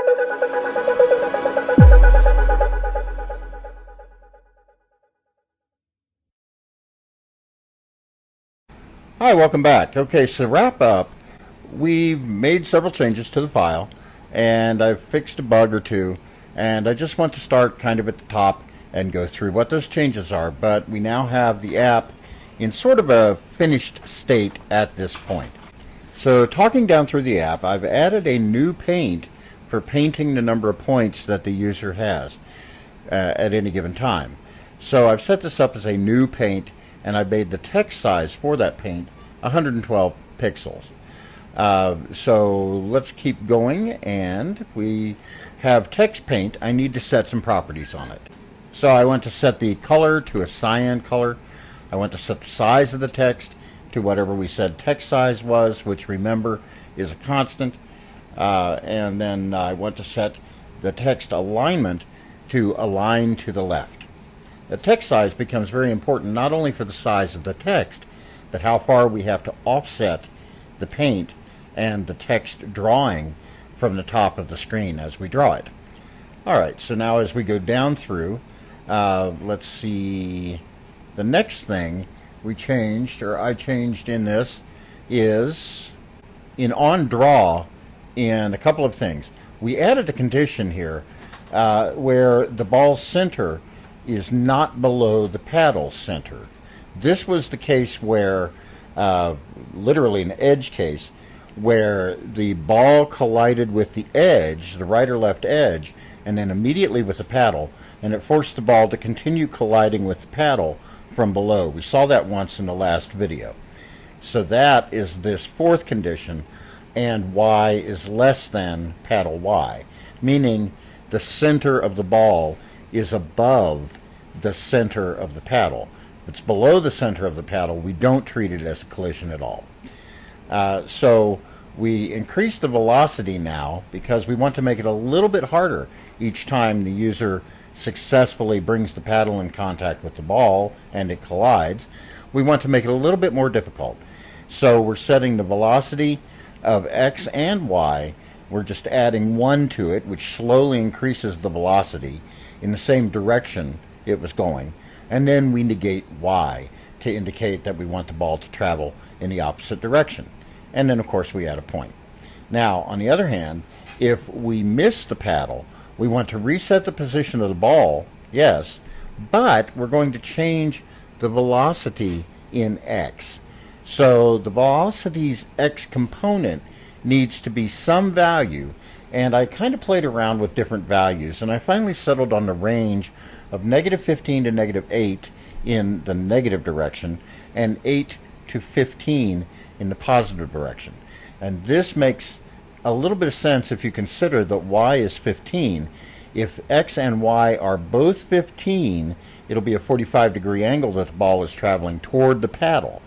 Hi, welcome back. Okay, so to wrap up, we've made several changes to the file, and I've fixed a bug or two, and I just want to start kind of at the top and go through what those changes are, but we now have the app in sort of a finished state at this point. So talking down through the app, I've added a new paint for painting the number of points that the user has at any given time. So I've set this up as a new paint, and I made the text size for that paint 112 pixels. So let's keep going, and we have text paint. I need to set some properties on it. So I want to set the color to a cyan color. I want to set the size of the text to whatever we said text size was, which remember is a constant. And then I want to set the text alignment to align to the left. The text size becomes very important not only for the size of the text, but how far we have to offset the paint and the text drawing from the top of the screen as we draw it. Alright, so now as we go down through, let's see, the next thing we changed, or I changed in this, is in on draw in a couple of things. We added a condition here where the ball center is not below the paddle center. This was the case where, literally an edge case, where the ball collided with the edge, the right or left edge, and then immediately with the paddle, and it forced the ball to continue colliding with the paddle from below. We saw that once in the last video. So that is this fourth condition, and y is less than paddle y, meaning the center of the ball is above the center of the paddle. If it's below the center of the paddle, we don't treat it as a collision at all. So we increase the velocity now because we want to make it a little bit harder each time the user successfully brings the paddle in contact with the ball and it collides. We want to make it a little bit more difficult. So we're setting the velocity of x and y. We're just adding 1 to it, which slowly increases the velocity in the same direction it was going. And then we negate y to indicate that we want the ball to travel in the opposite direction. And then, of course, we add a point. Now, on the other hand, if we miss the paddle, we want to reset the position of the ball, yes, but we're going to change the velocity in x. So the velocity's x component needs to be some value, and I kind of played around with different values, and I finally settled on the range of -15 to -8 in the negative direction and 8 to 15 in the positive direction. And this makes a little bit of sense if you consider that y is 15. If x and y are both 15, it'll be a 45-degree angle that the ball is traveling toward the paddle.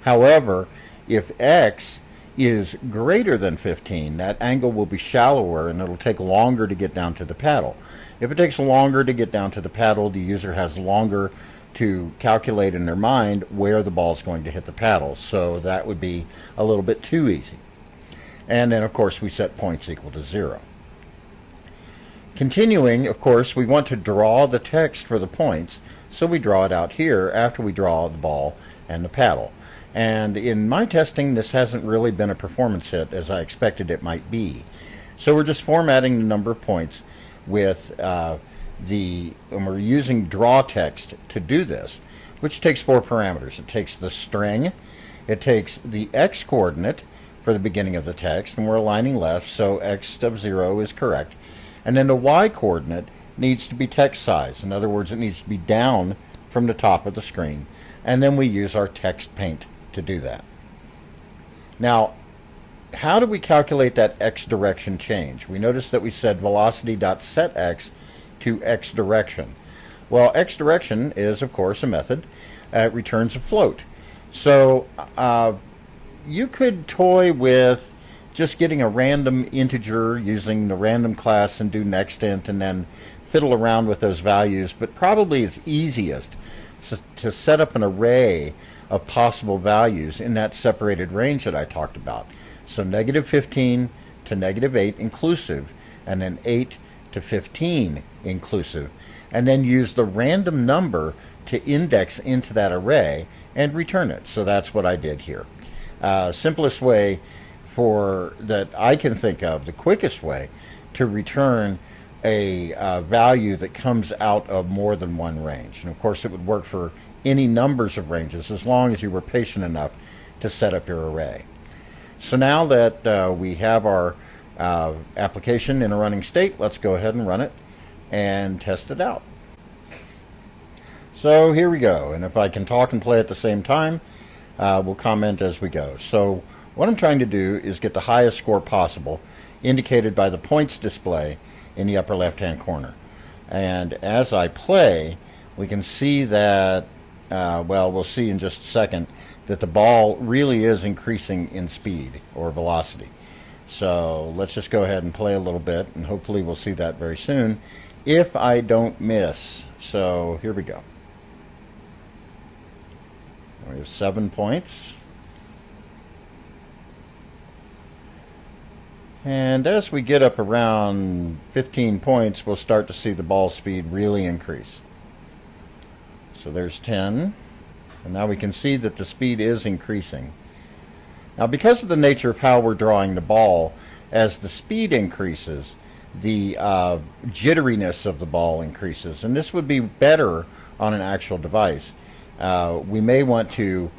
However, if x is greater than 15, that angle will be shallower and it'll take longer to get down to the paddle. If it takes longer to get down to the paddle, the user has longer to calculate in their mind where the ball is going to hit the paddle. So that would be a little bit too easy. And then, of course, we set points equal to 0. Continuing, of course, we want to draw the text for the points, so we draw it out here after we draw the ball and the paddle. And in my testing, this hasn't really been a performance hit as I expected it might be. So we're just formatting the number of points with and we're using draw text to do this, which takes 4 parameters. It takes the string, it takes the x coordinate for the beginning of the text, and we're aligning left, so x of 0 is correct. And then the y coordinate needs to be text size. In other words, it needs to be down from the top of the screen. And then we use our text paint to do that. Now, how do we calculate that x direction change? We noticed that we said velocity.setX to x direction. Well, x direction is, of course, a method. It returns a float. So you could toy with just getting a random integer using the random class and do nextInt and then fiddle around with those values, but probably it's easiest to set up an array of possible values in that separated range that I talked about. So -15 to -8 inclusive and then 8 to 15 inclusive, and then use the random number to index into that array and return it. So that's what I did here. Simplest way for that I can think of, the quickest way to return a value that comes out of more than one range. And of course it would work for any numbers of ranges as long as you were patient enough to set up your array. So now that we have our application in a running state, let's go ahead and run it and test it out. So here we go, and if I can talk and play at the same time, we'll comment as we go. So what I'm trying to do is get the highest score possible, indicated by the points display in the upper left hand corner. And as I play, we can see that, well, we'll see in just a second, that the ball really is increasing in speed or velocity. So let's just go ahead and play a little bit, and hopefully we'll see that very soon if I don't miss. So here we go. We have 7 points. And as we get up around 15 points, we'll start to see the ball speed really increase. So there's 10. And now we can see that the speed is increasing. Now, because of the nature of how we're drawing the ball, as the speed increases, the jitteriness of the ball increases. And this would be better on an actual device. We may want to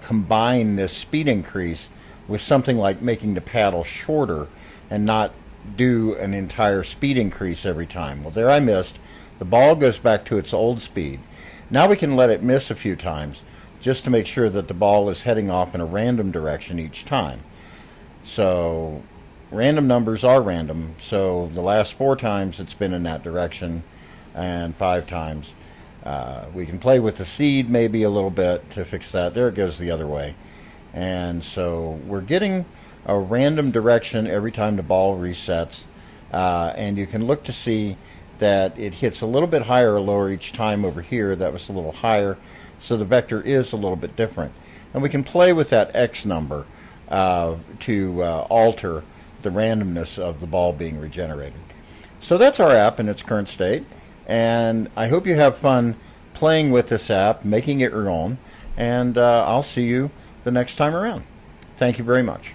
combine this speed increase with something like making the paddle shorter and not do an entire speed increase every time. Well, there I missed. The ball goes back to its old speed. Now we can let it miss a few times just to make sure that the ball is heading off in a random direction each time. So random numbers are random, so the last 4 times it's been in that direction, and 5 times. We can play with the seed maybe a little bit to fix that. There it goes the other way. And so we're getting a random direction every time the ball resets, and you can look to see that it hits a little bit higher or lower each time. Over here that was a little higher, so the vector is a little bit different. And we can play with that X number to alter the randomness of the ball being regenerated. So that's our app in its current state, and I hope you have fun playing with this app, making it your own, and I'll see you the next time around. Thank you very much.